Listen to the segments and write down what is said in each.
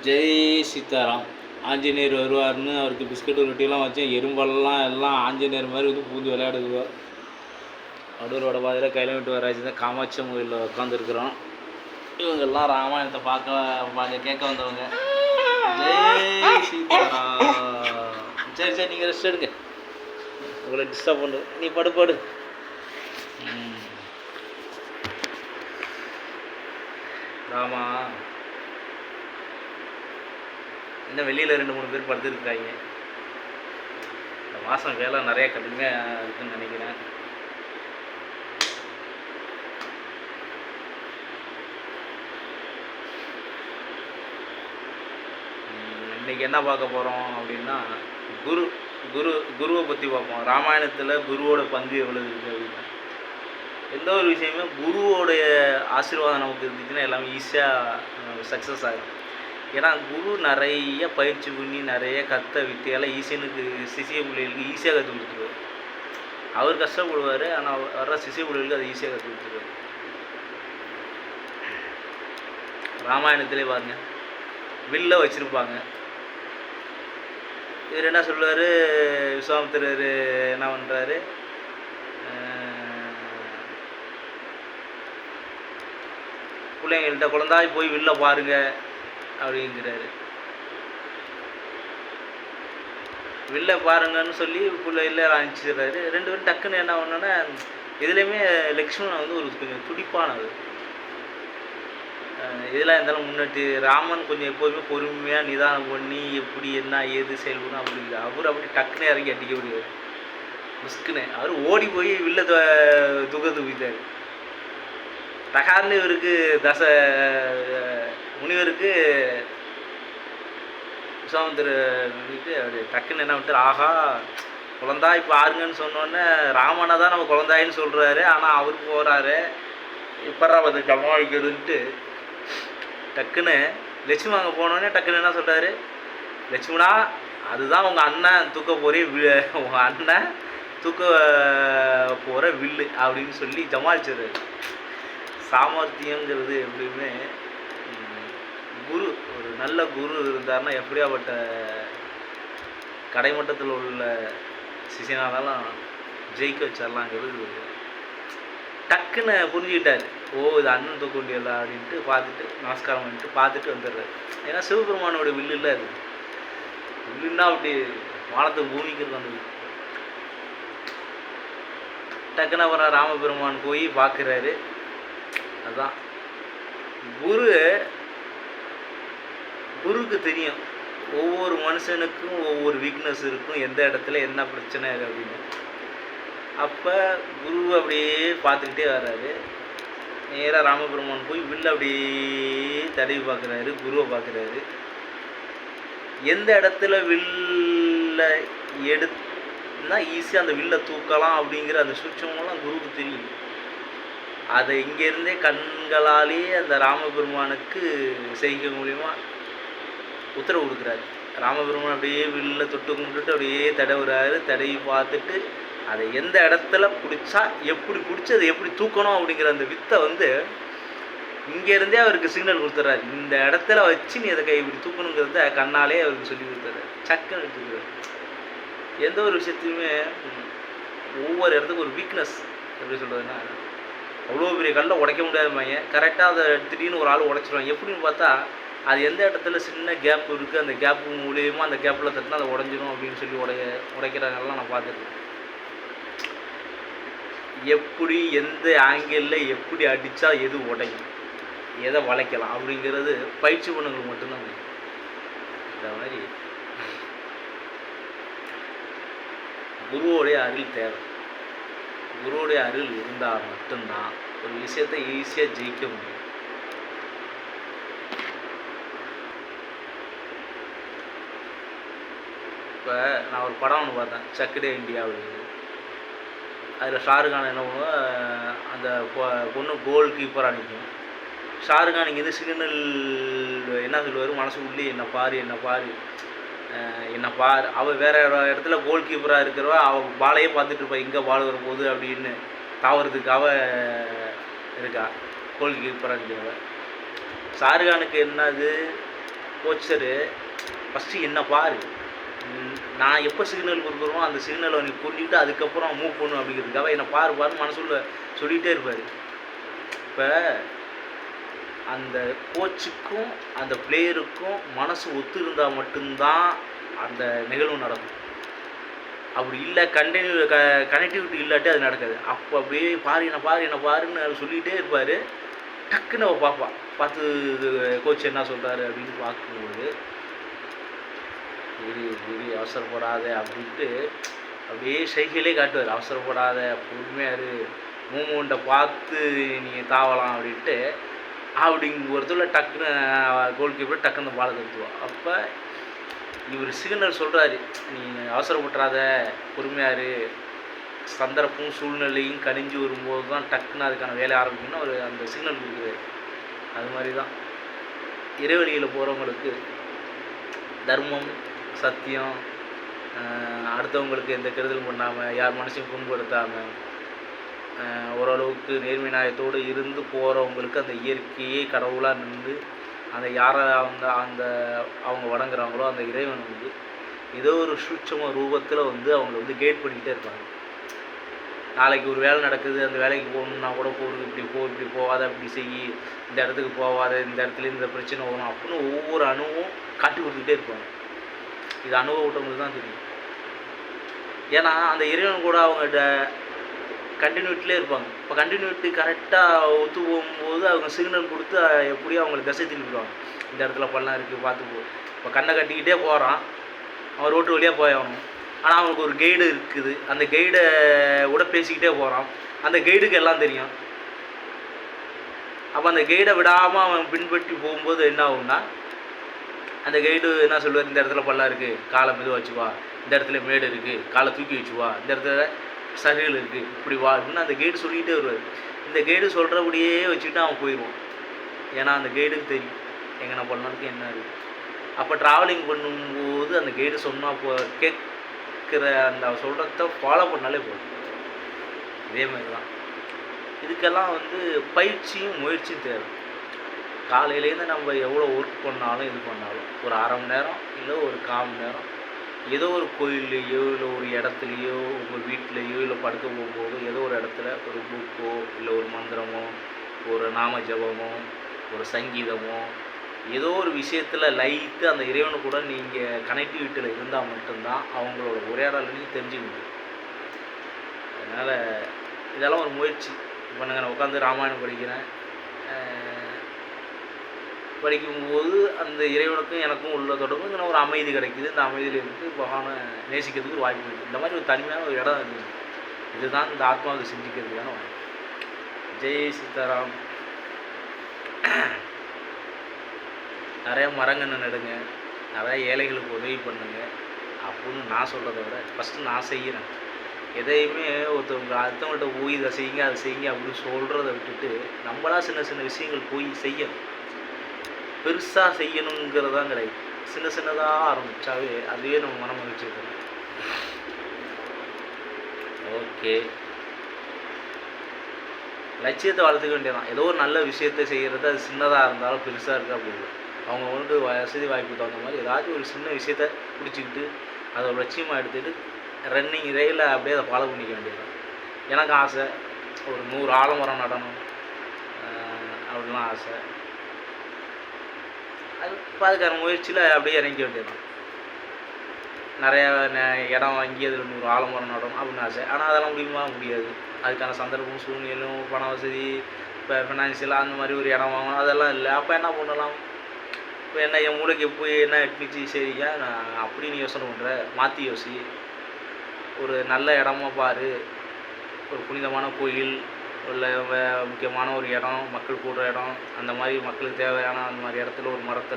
ஜெய் சீதாராம். ஆஞ்சநேயர் வருவார்னு அவருக்கு பிஸ்கட்டு ரொட்டியெல்லாம் வச்சேன். எறும்பெல்லாம் எல்லாம் ஆஞ்சநேயர் மாதிரி வந்து பூந்து விளையாடுதுவோ. அடூரோட பாதையில் கையில் விட்டு வராச்சு தான் காமாட்சி கோயிலில் உட்காந்துருக்குறோம். இவங்கெல்லாம் ராமாயணத்தை பார்க்க கேட்க வந்தவங்க. ஜெய் சீதாராம். சரி சரி, நீங்கள் ரெஸ்ட் எடுங்க, உங்களை டிஸ்டர்ப் பண்ணு. நீ படு. ராமா, இன்னும் வெளியில் 2-3 பேர் படுத்துருக்காங்க. இந்த மாதம் வேலை நிறையா கடுமையாக இருக்குதுன்னு நினைக்கிறேன். இன்றைக்கி என்ன பார்க்க போகிறோம் அப்படின்னா, குருவை பற்றி பார்ப்போம். ராமாயணத்தில் குருவோட பங்கு எவ்வளோ இருக்குது அப்படின்னா, எந்த ஒரு விஷயமே குருவோடைய ஆசீர்வாதம் நமக்கு இருந்துச்சுன்னா எல்லாமே ஈஸியாக சக்ஸஸ் ஆகும். ஏன்னா குரு நிறைய பயிற்சி பண்ணி நிறைய வித்தையெல்லாம் ஈஸியனுக்கு சிசிய பிள்ளைகளுக்கு ஈஸியாக கற்றுக் கொடுத்துருவார். அவர் கஷ்டப்படுவார், ஆனால் வர்ற சிசிய பிள்ளைகளுக்கு அதை ஈஸியாக கற்றுக் கொடுத்துருவார். ராமாயணத்திலே பாருங்க, வில்ல வச்சுருப்பாங்க. இவர் என்ன சொல்லுவார், விஸ்வாமித்திரர் என்ன பண்ணுறாரு, பிள்ளைங்கள்ட்ட குழந்தாய் போய் வில்ல பாருங்க அப்படிங்கிறாரு. வில்ல பாருங்கன்னு சொல்லி பிள்ளைல அனுப்பிச்சிடுறாரு. 2 பேரும் டக்குன்னு என்ன பண்ணோன்னா, இதுலேயுமே லக்ஷ்மணன் வந்து ஒரு கொஞ்சம் துடிப்பானவர். இதெல்லாம் இருந்தாலும் முன்னாடி ராமன் கொஞ்சம் எப்போதுமே பொறுமையாக நிதானம் பண்ணி எப்படி என்ன ஏது செயல்படும் அப்படிங்கிற அவர் அப்படி டக்குன்னு இறங்கி அடிக்க முடியாது. முஸ்குன்னு அவர் ஓடி போய் வில்ல தூக்கிட்டார். டகார்னு இவருக்கு முனிவருக்கு விஸ்வாமித்திரருக்கு அப்படி டக்குன்னு என்ன விட்டார், ஆஹா குழந்தாய் பாருங்கன்னு சொன்னோன்னே ராமனை தான் நம்ம குழந்தாயின்னு சொல்கிறாரு, ஆனால் அவர் போகிறாரு இப்பறா வந்து சமாளிக்கிறதுன்ட்டு டக்குன்னு லட்சுமி அங்கே போனோடனே டக்குன்னு என்ன சொல்கிறாரு, லட்சுமணா அதுதான் உங்கள் அண்ணன் தூக்க உங்கள் அண்ணன் தூக்க போகிற வில்லு அப்படின்னு சொல்லி ஜமாளிச்சிடுறாரு. சாமர்த்தியங்கிறது எப்படியுமே ஒரு நல்ல குரு இருந்தாருன்னா எப்படியாப்பட்ட கடைமட்டத்தில் உள்ள சிஷியனாலும் ஜெயிக்க வச்சிடலாங்கிறது டக்குன்னு புரிஞ்சுக்கிட்டார். இது அண்ணன் தூக்க வேண்டியதா அப்படின்ட்டு பார்த்துட்டு நமஸ்காரம் பண்ணிட்டு பார்த்துட்டு வந்துடுறாரு. ஏன்னா சிவபெருமானோட வில்லு இல்லை, அது வில்லுன்னா அப்படி வானத்துக்கு பூமிக்கிறது அந்த வில்லு. டக்குன்னு அப்புறம் ராமபெருமான் போய் பார்க்குறாரு. அதுதான் குருக்கு தெரியும் ஒவ்வொரு மனுஷனுக்கும் ஒவ்வொரு வீக்னஸ் இருக்கும், எந்த இடத்துல என்ன பிரச்சனை அப்படின்னு. அப்போ குரு அப்படியே பார்த்துக்கிட்டே வர்றாரு. நேராக ராமபெருமான் போய் வில்ல அப்படியே தடவி பார்க்குறாரு, குருவை பார்க்குறாரு. எந்த இடத்துல வில்ல எடுத்துனா ஈஸியாக அந்த வில்லை தூக்கலாம் அப்படிங்கிற அந்த சூட்சமெல்லாம் குருவுக்கு தெரியும். அதை இங்கேருந்தே கண்களாலே அந்த ராமபெருமானுக்கு செய்க மூலிமா உத்தரவு கொடுக்குறாரு. ராமபெருமான் அப்படியே வில்ல தொட்டு கும்பிட்டுட்டு அப்படியே தடவுறாரு. தடவி பார்த்துட்டு அதை எந்த இடத்துல பிடிச்சா எப்படி பிடிச்சி அதை எப்படி தூக்கணும் அப்படிங்கிற அந்த வித்தை வந்து இங்கேருந்தே அவருக்கு சிக்னல் கொடுத்துட்றாரு. இந்த இடத்துல வச்சு நீ அதை இப்படி தூக்கணுங்கிறத கண்ணாலே அவருக்கு சொல்லி கொடுத்துறாரு. சக்குன்னு எடுத்துக்கிறார். எந்த ஒரு விஷயத்தையுமே ஒவ்வொரு இடத்துக்கும் ஒரு வீக்னஸ் எப்படி சொல்கிறதுன்னா, அவ்வளோ பெரிய கல்லை உடைக்க முடியாதுமாங்க, கரெக்டாக அதை திடீர்னு ஒரு ஆள் உடைச்சிடுவாங்க. எப்படின்னு பார்த்தா அது எந்த இடத்துல சின்ன கேப் இருக்குது, அந்த கேப்பு மூலியமாக அந்த கேப்பில் தட்டினா அதை உடஞ்சிடும் அப்படின்னு சொல்லி உடைக்கிறாங்கலாம் நான் பார்த்துருக்கேன். எப்படி எந்த ஆங்கிளில் எப்படி அடித்தா எது உடையும், எதை வளைக்கலாம் அப்படிங்கிறது பயிற்சி பண்ணவங்களுக்கு மட்டும்தான். இந்த மாதிரி குருவோடைய அருள் தேவை. குருவோடைய அருள் இருந்தால் மட்டும்தான் ஒரு விஷயத்தை ஈஸியாக ஜெயிக்க முடியும். இப்போ நான் ஒரு படம் ஒன்று பார்த்தேன், சக்கடே இந்தியா அப்படின்னு. அதில் ஷாருக்கான் என்ன பண்ணுவோம், அந்த பொண்ணு கோல் கீப்பராக நிற்கும். ஷாருக்கான் இங்கேருந்து சிக்னல் என்ன சொல்லுவார், மனசுக்குள்ளே என்ன பார் அவள் வேறு இடத்துல கோல் கீப்பராக இருக்கிறவ அவள் பாலையே பார்த்துட்டு இருப்பா, எங்கே பால் வரப்போகுது அப்படின்னு தாவறதுக்காக இருக்கா கோல் கீப்பராக இருக்கிறவ. ஷாருக்கானுக்கு என்னது கோச்சரு ஃபஸ்ட்டு என்ன பாரு, நான் எப்போ சிக்னல் கொடுக்குறோமோ அந்த சிக்னலை நீ புரிஞ்சுக்கிட்டு அதுக்கப்புறம் மூவ் பண்ணணும் அப்படிங்கிறதுக்காக என்னை பாருன்னு மனசுள்ள சொல்லிகிட்டே இருப்பார். இப்போ அந்த கோச்சுக்கும் அந்த பிளேயருக்கும் மனசு ஒத்து இருந்தால் மட்டும்தான் அந்த நிகழ்வு நடக்கும். அப்படி இல்லை, கனெக்டிவிட்டி இல்லாட்டி அது நடக்காது. அப்போ அப்படியே என்ன பாருன்னு சொல்லிகிட்டே இருப்பார். டக்குன்னு அவள் பார்த்து கோச் என்ன சொல்கிறாரு அப்படின்னு பார்க்கும்போது, சரி அவசரப்படாத அப்படின்ட்டு அப்படியே சைக்கிளே காட்டுவார். அவசரப்படாத, பொறுமையாரு, மூமெண்ட்டை பார்த்து நீங்கள் தாவலாம் அப்படின்ட்டு அப்படிங்கிறதுல டக்குன்னு கோல் கீப்பர் டக்குன்னு பாலை தடுத்துவோம். அப்போ இவர் சிக்னல் சொல்கிறாரு, நீ அவசரப்பட்டுறாத, பொறுமையாரு, சந்தர்ப்பம் சூழ்நிலையும் கணிஞ்சு வரும்போது தான் டக்குன்னு அதுக்கான வேலை ஆரம்பிக்கணும்னு அவர் அந்த சிக்னல் கொடுக்குறாரு. அது மாதிரி தான் இறைவழியில் போகிறவங்களுக்கு தர்மம், சத்தியம், அடுத்தவங்களுக்கு எந்த கெடுதலும் பண்ணாமல், யார் மனசையும் புண்படுத்தாமல், ஓரளவுக்கு நேர்மை நியாயத்தோடு இருந்து போகிறவங்களுக்கு அந்த இயற்கையே கடவுளாக நின்று அந்த யாரை அவங்க வணங்குறாங்களோ அந்த இறைவன் ஏதோ ஒரு சூட்சம ரூபத்தில் அவங்கள கைட் பண்ணிக்கிட்டே இருப்பாங்க. நாளைக்கு ஒரு வேலை நடக்குது, அந்த வேலைக்கு போகணுன்னா கூட இப்படி போகாத, இப்படி செய்யி, இந்த இடத்துக்கு போகாத, இந்த இடத்துல இந்த பிரச்சனை வரும் அப்படின்னு ஒவ்வொரு அணுவும் காட்டி கொடுத்துக்கிட்டே இருப்பாங்க. இது அனுபவப்பட்டவங்களுக்கு தான் தெரியும். ஏன்னா அந்த இறைவன் கூட அவங்க கண்டினியூட்டிலே இருப்பாங்க. இப்போ கண்டினியூட்டி கரெக்டாக ஒத்து போகும்போது அவங்க சிக்னல் கொடுத்து எப்படியும் அவங்களுக்கு திசை திருப்பிடுவாங்க. இந்த இடத்துல பள்ளம் இருக்குது, பார்த்து போ. இப்போ கண்ணை கட்டிக்கிட்டே போகிறான், அவன் ரோட்டு வழியாக போயாகணும். ஆனால் அவனுக்கு ஒரு கைடு இருக்குது, அந்த கைடை கூட பேசிக்கிட்டே போகிறான். அந்த கைடுக்கு எல்லாம் தெரியும். அப்போ அந்த கைடை விடாமல் அவன் பின்பற்றி போகும்போது என்ன ஆகும்னா, அந்த கைடு என்ன சொல்லுவார், இந்த இடத்துல பள்ளம் இருக்குது, காலை மெதுவாக வச்சுவா, இந்த இடத்துல மேடு இருக்குது, காலை தூக்கி வச்சுவா, இந்த இடத்துல சரிகள் இருக்குது, இப்படி வா அப்படின்னு அந்த கைடு சொல்லிக்கிட்டே வருவார். இந்த கைடு சொல்கிறபடியே வச்சுக்கிட்டு அவன் போயிடுவான். ஏன்னா அந்த கைடுக்கு தெரியும் எங்கே பண்ணணுக்கு என்ன இருக்குது. அப்போ ட்ராவலிங் பண்ணும்போது அந்த கைடு சொன்னால் கேட்குற அந்த சொல்கிறத ஃபாலோ பண்ணாலே போதும். இதே மாதிரி தான் இதுக்கெல்லாம் பயிற்சியும் முயற்சியும் தேவை. காலையிலேருந்து நம்ம எவ்வளோ ஒர்க் பண்ணாலும் இது பண்ணாலும் ஒரு அரை மணி நேரம் இல்லை ஒரு 1/4 மணி நேரம் ஏதோ ஒரு கோயில்லையோ இல்லை ஒரு இடத்துலையோ உங்கள் வீட்டிலையோ இல்லை படுக்க போகும்போதோ ஏதோ ஒரு இடத்துல ஒரு புக்கோ இல்லை ஒரு மந்திரமோ ஒரு நாம ஜபமோ ஒரு சங்கீதமோ ஏதோ ஒரு விஷயத்தில் லைட்டு அந்த இறைவனு கூட நீங்கள் கனெக்டிவிட்டியில் இருந்தால் மட்டும்தான் அவங்களோட உரையாடலை நீங்கள் தெரிஞ்சுக்க முடியும். அதனால் இதெல்லாம் ஒரு முயற்சி பண்ணுங்க. நான் உட்காந்து ராமாயணம் படிக்கும்போது அந்த இறைவனுக்கும் எனக்கும் உள்ள தொடர்பு ஒரு அமைதி கிடைக்குது. இந்த அமைதியில் இருந்து பகவானை நேசிக்கிறதுக்கு ஒரு வாய்ப்பு இருக்குது. இந்த மாதிரி ஒரு தனிமையான ஒரு இடம் இருக்குது. இதுதான் இந்த ஆத்மாவை சிந்திக்கிறதுக்கான வாய்ப்பு. ஜெய் சீதாராம். நிறைய மரங்கன்று நடுங்க, நிறைய ஏழைகளுக்கு உதவி பண்ணுங்க அப்படின்னு நான் சொல்கிறத விட ஃபஸ்ட்டு நான் செய்கிறேன். எதையுமே அடுத்தவங்கள்ட்ட போய் இதை செய்யுங்க அதை செய்யுங்க அப்படின்னு சொல்கிறத விட்டுட்டு நம்மளா சின்ன சின்ன விஷயங்கள் போய் செய்யணும். பெருசாக செய்யணுங்கிறதான் கிடையாது. சின்ன சின்னதாக ஆரம்பித்தாவே அதுவே நம்ம மன மகிழ்ச்சி இருக்கணும். ஓகே, லட்சியத்தை வளர்த்துக்க வேண்டியதான். ஏதோ ஒரு நல்ல விஷயத்தை செய்கிறது அது சின்னதாக இருந்தாலும் பெருசாக இருக்குது அப்படின்னு அவங்க வசதி வாய்ப்பு தகுந்த மாதிரி ஏதாச்சும் ஒரு சின்ன விஷயத்த பிடிச்சிக்கிட்டு அதை ஒரு லட்சியமாக எடுத்துக்கிட்டு ரன்னிங் ரயிலில் அப்படியே அதை ஃபாலோ பண்ணிக்க வேண்டியதான். எனக்கு ஆசை ஒரு 100 ஆலமரம் நடணும் அப்படிலாம் ஆசை. அது அதுக்கான முயற்சியில் அப்படியே இறங்க வேண்டியதுதான். நிறையா இடம் வாங்கி அதில் 100 ஆலமரம் நடணும் அப்படின்னு ஆசை. ஆனால் அதெல்லாம் முடியாது. அதுக்கான சந்தர்ப்பம் சூழ்நிலையும் பண வசதி இப்போ ஃபினான்ஷியலாக அந்த மாதிரி ஒரு இடம் வாங்கணும் அதெல்லாம் இல்லை. அப்போ என்ன பண்ணலாம்? இப்போ என்ன என் மூளைக்கு போய் என்ன எட்டுச்சு, சரிங்க நான் அப்படின்னு யோசனை பண்ணுறேன். மாற்றி யோசி, ஒரு நல்ல இடமா பாரு, ஒரு புனிதமான கோயில் இல்லை முக்கியமான ஒரு இடம், மக்கள் கூடுற இடம், அந்த மாதிரி மக்களுக்கு தேவையான அந்த மாதிரி இடத்துல ஒரு மரத்தை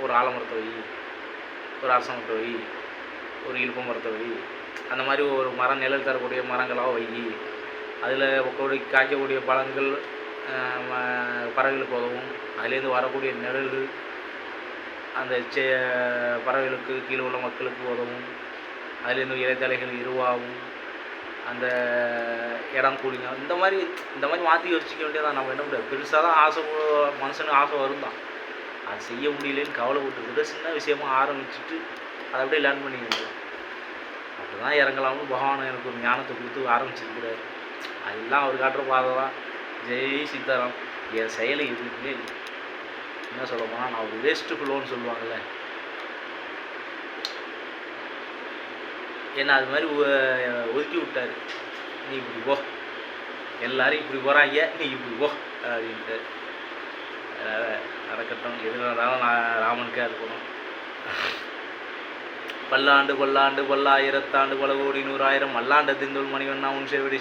ஒரு ஆலமரத்தை வை, ஒரு அரச மரத்தை வை, ஒரு இழுப்பு மரத்தை வை, அந்த மாதிரி ஒரு மரம் நிழல் தரக்கூடிய மரங்களாக வை. அதில் காய்க்கக்கூடிய பழங்கள் பறவைகளுக்கு உதவும். அதுலேருந்து வரக்கூடிய நிழல்கள் அந்த பறவைகளுக்கு கீழே உள்ள மக்களுக்கு உதவும். அதுலேருந்து இலைத்தலைகள் இருவாகும், அந்த இடம் கூலிங்க. இந்த மாதிரி மாற்றி யோசிக்க வேண்டியதான். நம்ம என்ன முடியாது. பெருசாக தான் ஆசை, மனுஷனுக்கு ஆசை வரும் தான். அது செய்ய முடியலன்னு கவலைப்பட்டு சின்ன விஷயமா ஆரம்பிச்சுட்டு அதை அப்படியே லேர்ன் பண்ணிக்கிட்டு அப்படி தான் இறங்கலாம்னு பகவான் எனக்கு ஒரு ஞானத்தை கொடுத்து ஆரம்பிச்சிருக்கிறாரு. அதெல்லாம் அவர் காட்டுற பாதை தான். ஜெய் சீதாராம். என் செயலை எதுவுமே இல்லை. என்ன சொல்ல போனால் நான் ஒரு வேஸ்ட்டு ஃபுல்லோன்னு சொல்லுவாங்கள்ல, ஏன்னா அது மாதிரி ஒதுக்கி விட்டார். நீ இப்படி போ, எல்லோரும் இப்படி போகிறாங்க, நீ இப்படி போ அப்படின்ட்டு. நடக்கட்டும், எது நடந்தாலும் நான் ராமனுக்கே இருக்கணும். பல்லாண்டு கொல்லாண்டு பல்லாயிரத்தாண்டு பல கோடி 100,000 மல்லாண்ட திந்தோல் மணிவண்ணா உன் செவடி